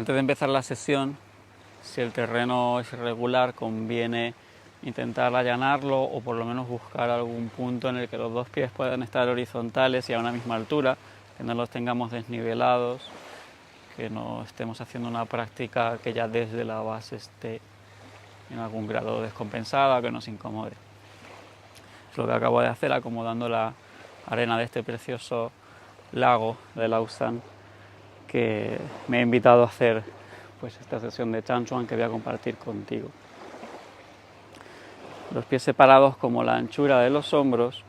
Antes de empezar la sesión, si el terreno es irregular, conviene intentar allanarlo o por lo menos buscar algún punto en el que los dos pies puedan estar horizontales y a una misma altura, que no los tengamos desnivelados, que no estemos haciendo una práctica que ya desde la base esté en algún grado descompensada, que nos incomode. Es lo que acabo de hacer, acomodando la arena de este precioso lago de Lausanne, que me he invitado a hacer pues esta sesión de Chan Chuan que voy a compartir contigo. Los pies separados como la anchura de los hombros,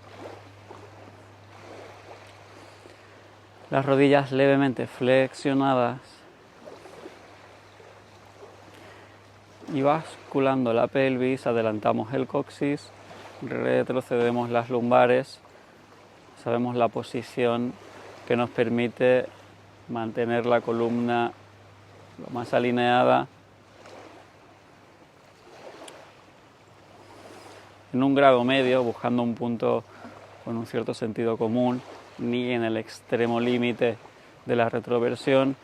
las rodillas levemente flexionadas y basculando la pelvis, adelantamos el coxis, retrocedemos las lumbares, sabemos la posición que nos permite mantener la columna lo más alineada en un grado medio, buscando un punto con un cierto sentido común, ni en el extremo límite de la retroversión,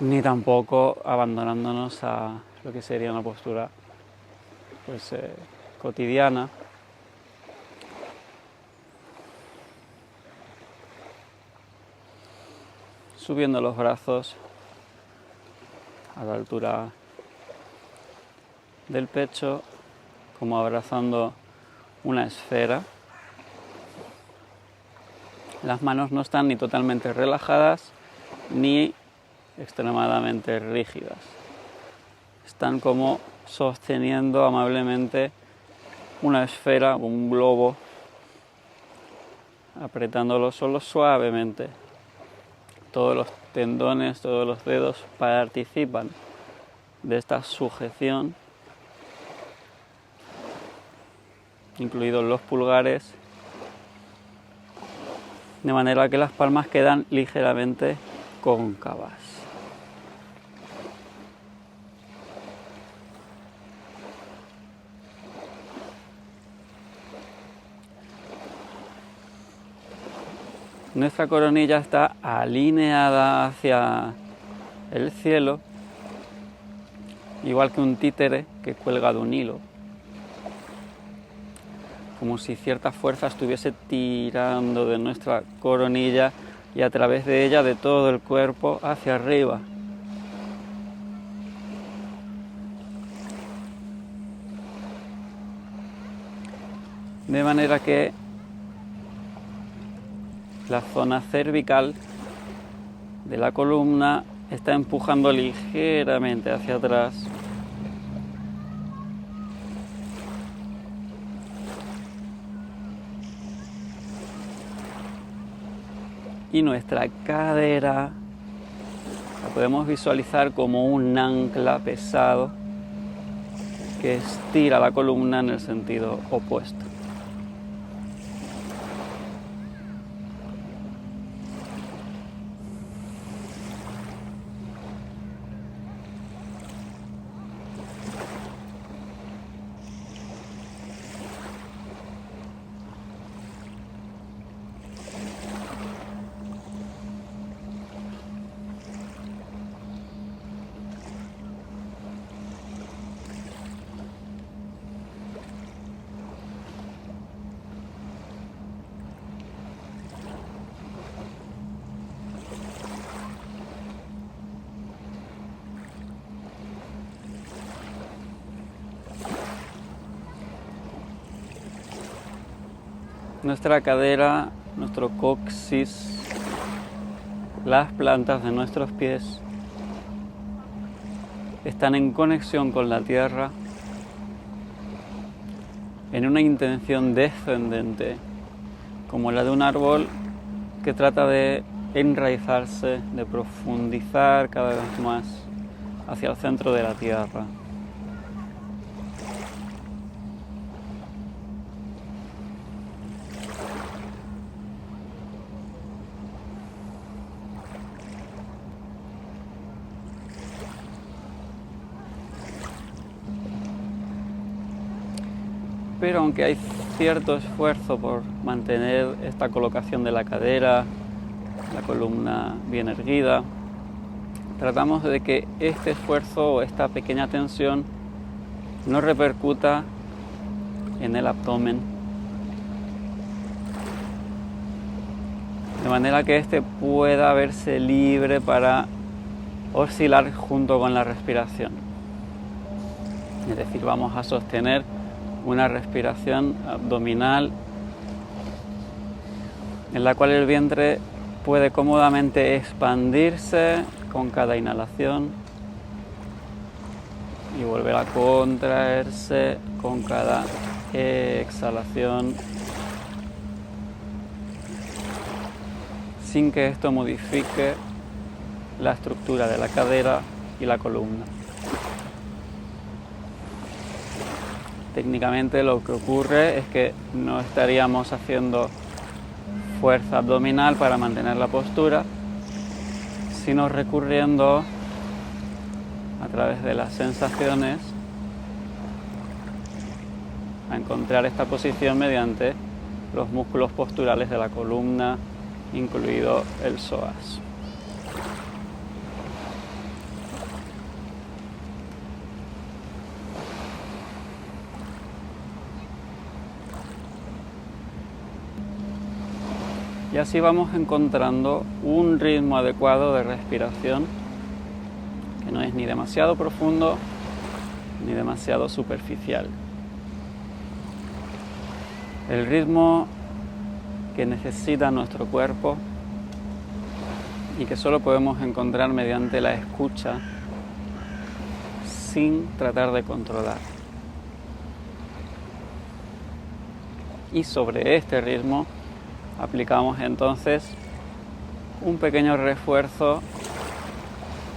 ni tampoco abandonándonos a lo que sería una postura cotidiana. Subiendo los brazos a la altura del pecho, como abrazando una esfera. Las manos no están ni totalmente relajadas ni extremadamente rígidas. Están como sosteniendo amablemente una esfera, un globo, apretándolo solo suavemente. Todos los tendones, todos los dedos participan de esta sujeción, incluidos los pulgares, de manera que las palmas quedan ligeramente cóncavas. Nuestra coronilla está alineada hacia el cielo, igual que un títere que cuelga de un hilo, como si cierta fuerza estuviese tirando de nuestra coronilla y a través de ella de todo el cuerpo hacia arriba. De manera que la zona cervical de la columna está empujando ligeramente hacia atrás. Y nuestra cadera la podemos visualizar como un ancla pesado que estira la columna en el sentido opuesto. Nuestra cadera, nuestro coxis, las plantas de nuestros pies están en conexión con la tierra en una intención descendente, como la de un árbol que trata de enraizarse, de profundizar cada vez más hacia el centro de la tierra. Pero aunque hay cierto esfuerzo por mantener esta colocación de la cadera, la columna bien erguida, tratamos de que este esfuerzo o esta pequeña tensión no repercuta en el abdomen, de manera que éste pueda verse libre para oscilar junto con la respiración. Es decir, vamos a sostener una respiración abdominal en la cual el vientre puede cómodamente expandirse con cada inhalación y volver a contraerse con cada exhalación, sin que esto modifique la estructura de la cadera y la columna. Técnicamente lo que ocurre es que no estaríamos haciendo fuerza abdominal para mantener la postura, sino recurriendo a través de las sensaciones a encontrar esta posición mediante los músculos posturales de la columna, incluido el psoas. Y así vamos encontrando un ritmo adecuado de respiración que no es ni demasiado profundo ni demasiado superficial. El ritmo que necesita nuestro cuerpo y que solo podemos encontrar mediante la escucha sin tratar de controlar. Y sobre este ritmo aplicamos entonces un pequeño refuerzo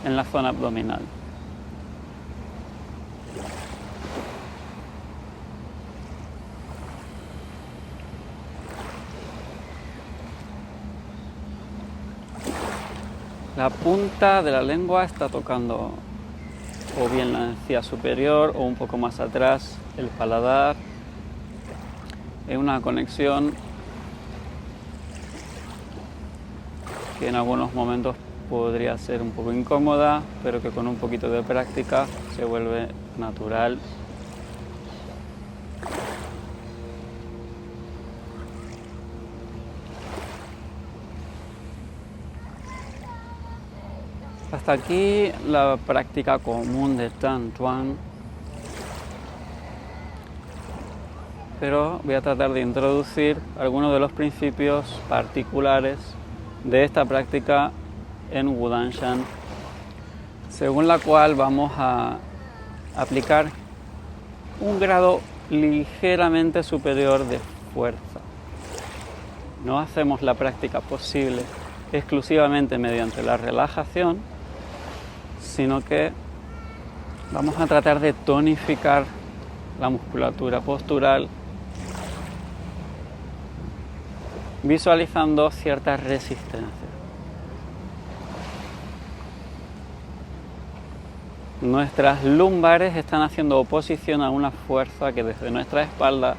en la zona abdominal. La punta de la lengua está tocando o bien la encía superior o un poco más atrás el paladar, en una conexión que en algunos momentos podría ser un poco incómoda, pero que con un poquito de práctica se vuelve natural. Hasta aquí la práctica común de Tan Chuan, pero voy a tratar de introducir algunos de los principios particulares de esta práctica en Wudanshan, según la cual vamos a aplicar un grado ligeramente superior de fuerza. No hacemos la práctica posible exclusivamente mediante la relajación, sino que vamos a tratar de tonificar la musculatura postural, visualizando cierta resistencia. Nuestras lumbares están haciendo oposición a una fuerza que desde nuestra espalda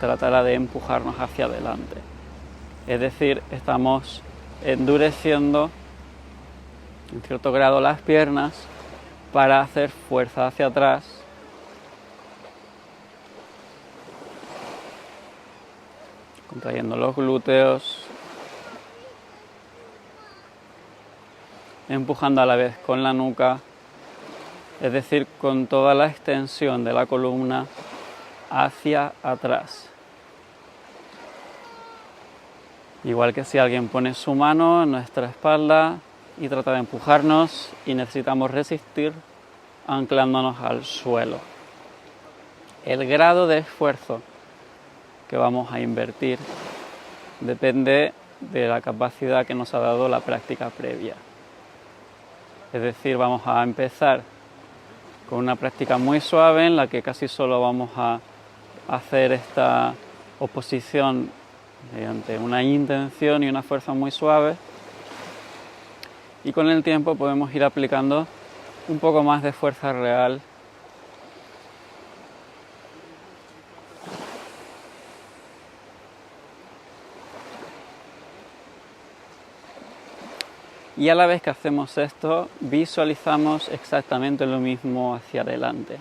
tratará de empujarnos hacia adelante. Es decir, estamos endureciendo en cierto grado las piernas para hacer fuerza hacia atrás, contrayendo los glúteos, empujando a la vez con la nuca, es decir, con toda la extensión de la columna hacia atrás. Igual que si alguien pone su mano en nuestra espalda y trata de empujarnos y necesitamos resistir anclándonos al suelo. El grado de esfuerzo que vamos a invertir depende de la capacidad que nos ha dado la práctica previa. Es decir, vamos a empezar con una práctica muy suave en la que casi solo vamos a hacer esta oposición mediante una intención y una fuerza muy suave, y con el tiempo podemos ir aplicando un poco más de fuerza real Y a la vez que hacemos esto, visualizamos exactamente lo mismo hacia adelante.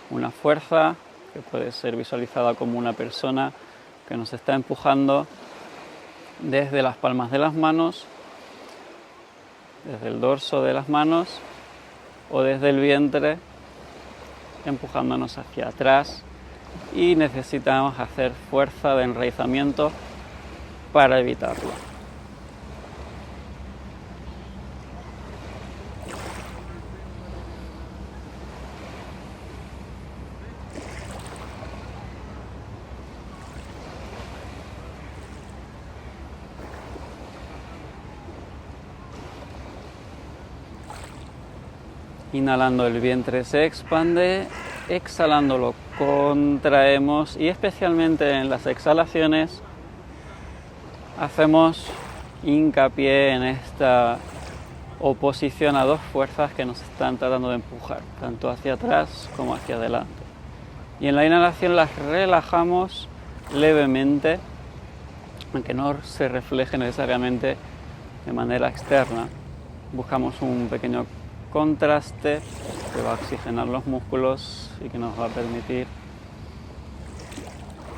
Una fuerza que puede ser visualizada como una persona que nos está empujando desde las palmas de las manos, desde el dorso de las manos o desde el vientre, empujándonos hacia atrás, y necesitamos hacer fuerza de enraizamiento para evitarlo. Inhalando, el vientre se expande, exhalando lo contraemos, y especialmente en las exhalaciones hacemos hincapié en esta oposición a dos fuerzas que nos están tratando de empujar, tanto hacia atrás como hacia adelante. Y en la inhalación las relajamos levemente, aunque no se refleje necesariamente de manera externa. Buscamos un pequeño contraste que va a oxigenar los músculos y que nos va a permitir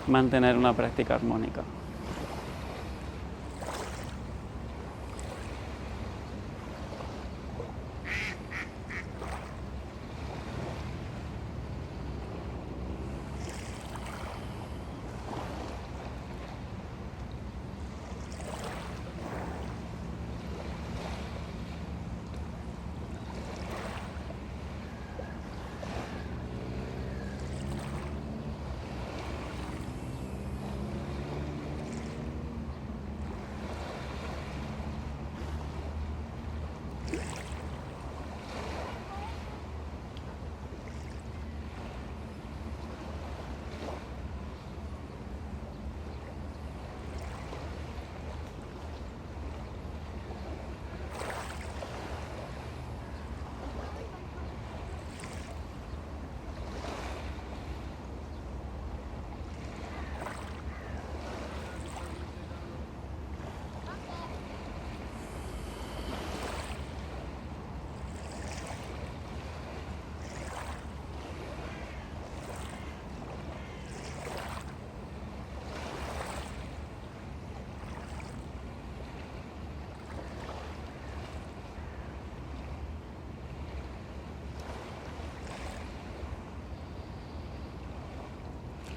mantener una práctica armónica.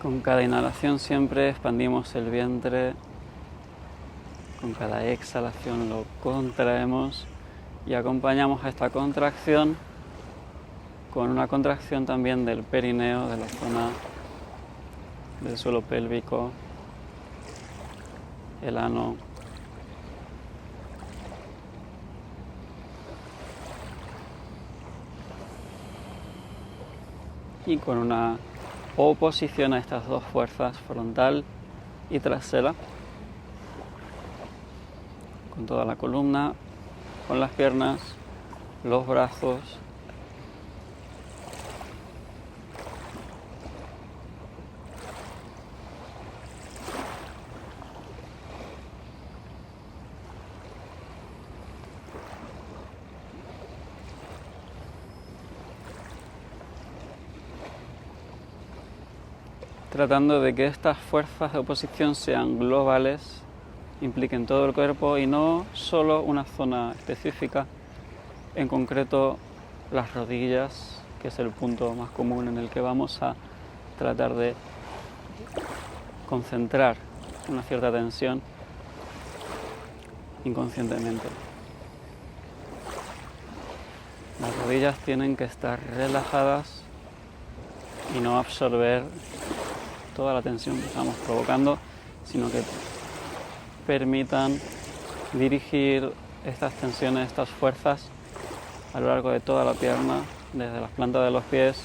Con cada inhalación siempre expandimos el vientre, con cada exhalación lo contraemos y acompañamos a esta contracción con una contracción también del perineo, de la zona del suelo pélvico, el ano. Y con una oposición a estas dos fuerzas, frontal y trasera, con toda la columna, con las piernas, los brazos, tratando de que estas fuerzas de oposición sean globales, impliquen todo el cuerpo y no solo una zona específica, en concreto las rodillas, que es el punto más común en el que vamos a tratar de concentrar una cierta tensión inconscientemente. Las rodillas tienen que estar relajadas y no absorber toda la tensión que estamos provocando, sino que permitan dirigir estas tensiones, estas fuerzas a lo largo de toda la pierna, desde las plantas de los pies,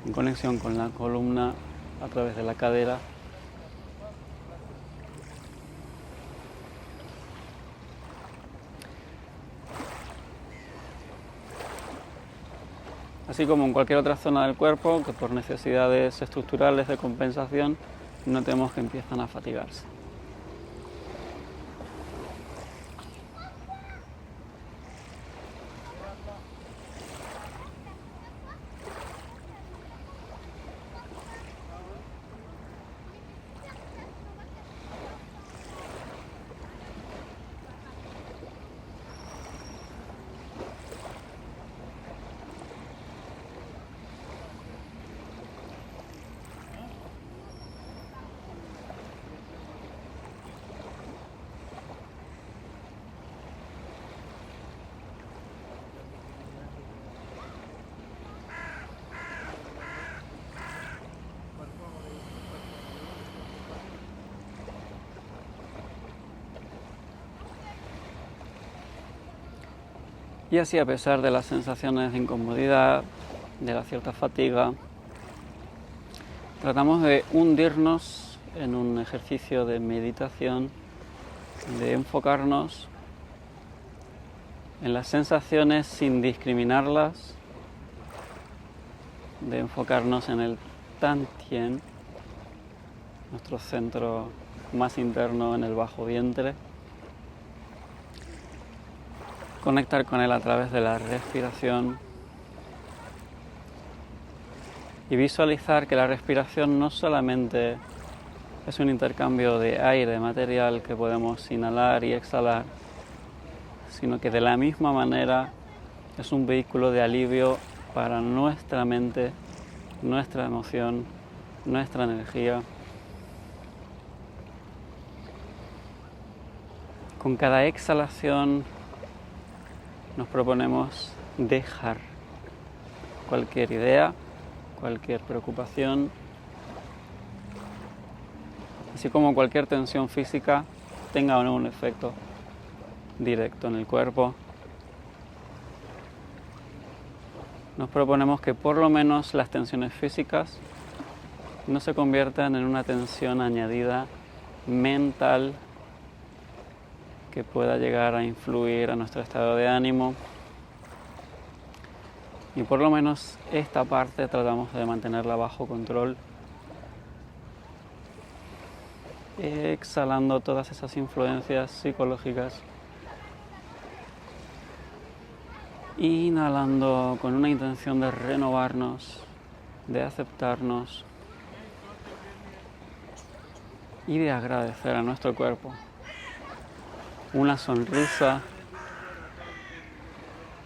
en conexión con la columna, a través de la cadera. Así como en cualquier otra zona del cuerpo, que por necesidades estructurales de compensación notemos que empiezan a fatigarse. Y así, a pesar de las sensaciones de incomodidad, de la cierta fatiga, tratamos de hundirnos en un ejercicio de meditación, de enfocarnos en las sensaciones sin discriminarlas, de enfocarnos en el Tantien, nuestro centro más interno en el bajo vientre, conectar con él a través de la respiración y visualizar que la respiración no solamente es un intercambio de aire material que podemos inhalar y exhalar, sino que de la misma manera es un vehículo de alivio para nuestra mente, nuestra emoción, nuestra energía. Con cada exhalación nos proponemos dejar cualquier idea, cualquier preocupación, así como cualquier tensión física tenga o no un efecto directo en el cuerpo. Nos proponemos que por lo menos las tensiones físicas no se conviertan en una tensión añadida mental que pueda llegar a influir a nuestro estado de ánimo. Y por lo menos esta parte tratamos de mantenerla bajo control, exhalando todas esas influencias psicológicas, inhalando con una intención de renovarnos, de aceptarnos y de agradecer a nuestro cuerpo. Una sonrisa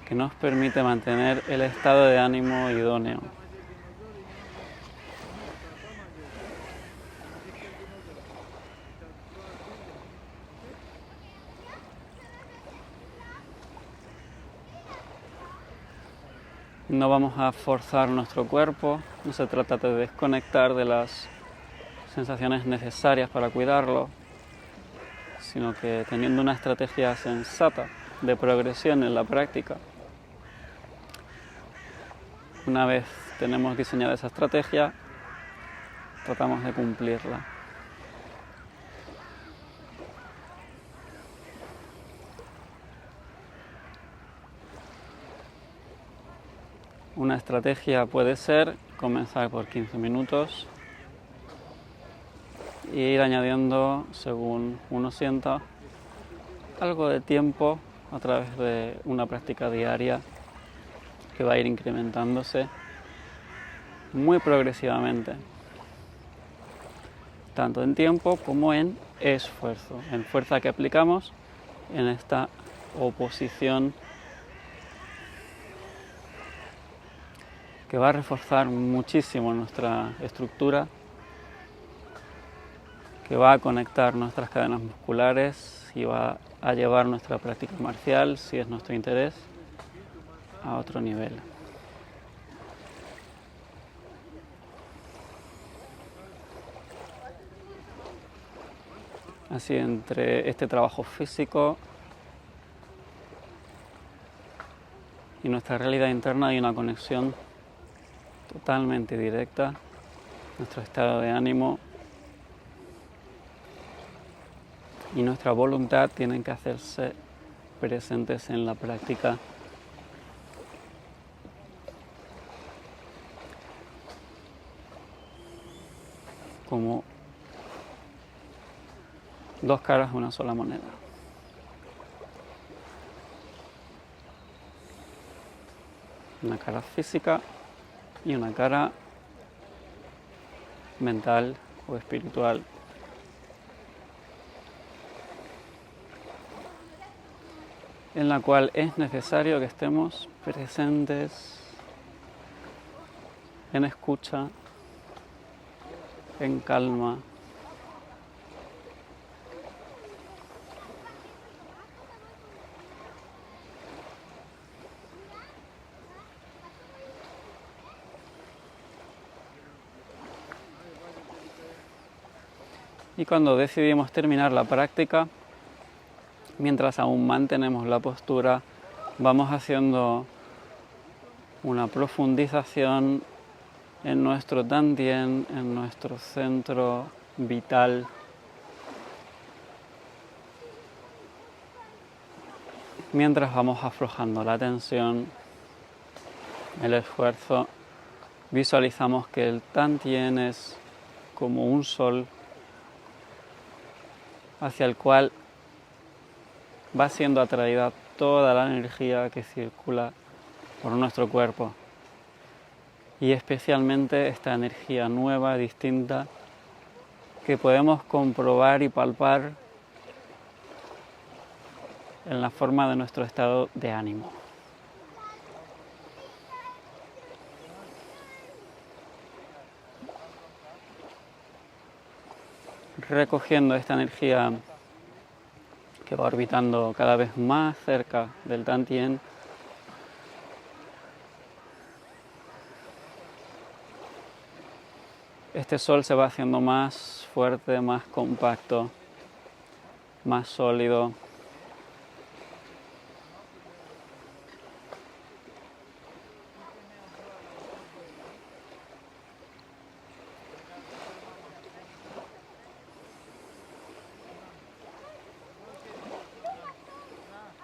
que nos permite mantener el estado de ánimo idóneo. No vamos a forzar nuestro cuerpo, no se trata de desconectar de las sensaciones necesarias para cuidarlo, sino que teniendo una estrategia sensata de progresión en la práctica. Una vez tenemos diseñada esa estrategia, tratamos de cumplirla. Una estrategia puede ser comenzar por 15 minutos e ir añadiendo, según uno sienta, algo de tiempo a través de una práctica diaria que va a ir incrementándose muy progresivamente, tanto en tiempo como en esfuerzo, en fuerza que aplicamos en esta oposición que va a reforzar muchísimo nuestra estructura, que va a conectar nuestras cadenas musculares y va a llevar nuestra práctica marcial, si es nuestro interés, a otro nivel. Así, entre este trabajo físico y nuestra realidad interna hay una conexión totalmente directa. Nuestro estado de ánimo y nuestra voluntad tienen que hacerse presentes en la práctica. Como dos caras de una sola moneda. Una cara física y una cara mental o espiritual. En la cual es necesario que estemos presentes, en escucha, en calma. Y cuando decidimos terminar la práctica, mientras aún mantenemos la postura vamos haciendo una profundización en nuestro Tantien, en nuestro centro vital. Mientras vamos aflojando la tensión, el esfuerzo, visualizamos que el Tantien es como un sol hacia el cual va siendo atraída toda la energía que circula por nuestro cuerpo. Y especialmente esta energía nueva, distinta, que podemos comprobar y palpar en la forma de nuestro estado de ánimo. Recogiendo esta energía que va orbitando cada vez más cerca del Tantien, este sol se va haciendo más fuerte, más compacto, más sólido.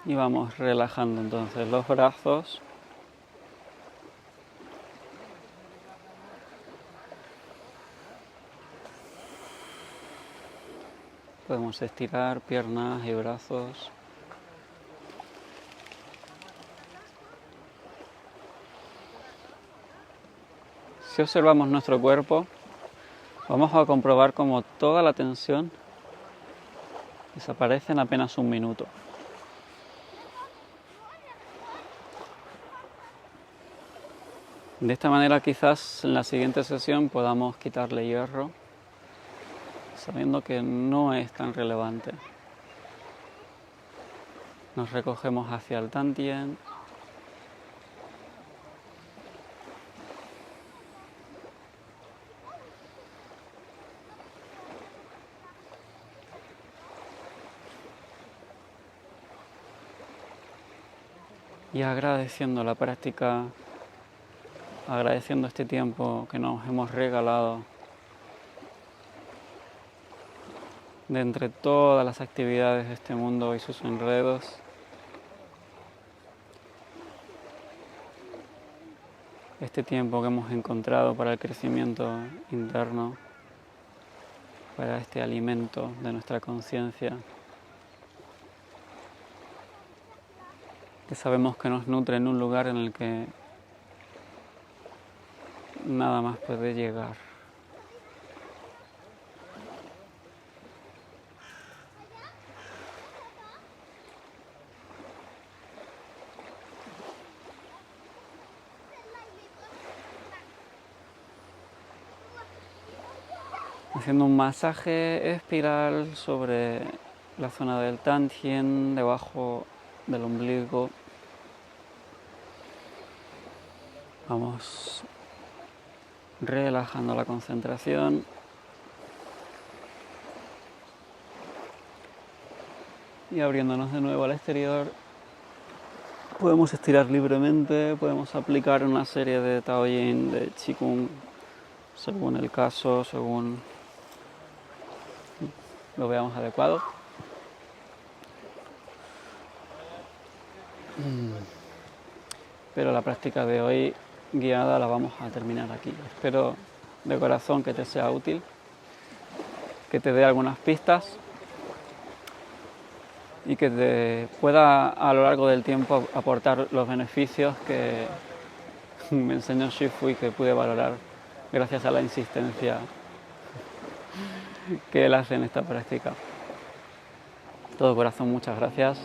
Y vamos relajando entonces los brazos. Podemos estirar piernas y brazos. Si observamos nuestro cuerpo, vamos a comprobar cómo toda la tensión desaparece en apenas un minuto. De esta manera quizás en la siguiente sesión podamos quitarle hierro, sabiendo que no es tan relevante. Nos recogemos hacia el Tantien. Y agradeciendo la práctica, agradeciendo este tiempo que nos hemos regalado de entre todas las actividades de este mundo y sus enredos. Este tiempo que hemos encontrado para el crecimiento interno, para este alimento de nuestra conciencia, que sabemos que nos nutre en un lugar en el que nada más puede llegar. Haciendo un masaje espiral sobre la zona del Tantien, debajo del ombligo. Vamos relajando la concentración. Y abriéndonos de nuevo al exterior. Podemos estirar libremente, podemos aplicar una serie de Taoyin, de Qigong, según el caso, según lo veamos adecuado. Pero la práctica de hoy guiada la vamos a terminar aquí. Espero de corazón que te sea útil, que te dé algunas pistas y que te pueda a lo largo del tiempo aportar los beneficios que me enseñó Shifu y que pude valorar gracias a la insistencia que él hace en esta práctica. De todo corazón, muchas gracias.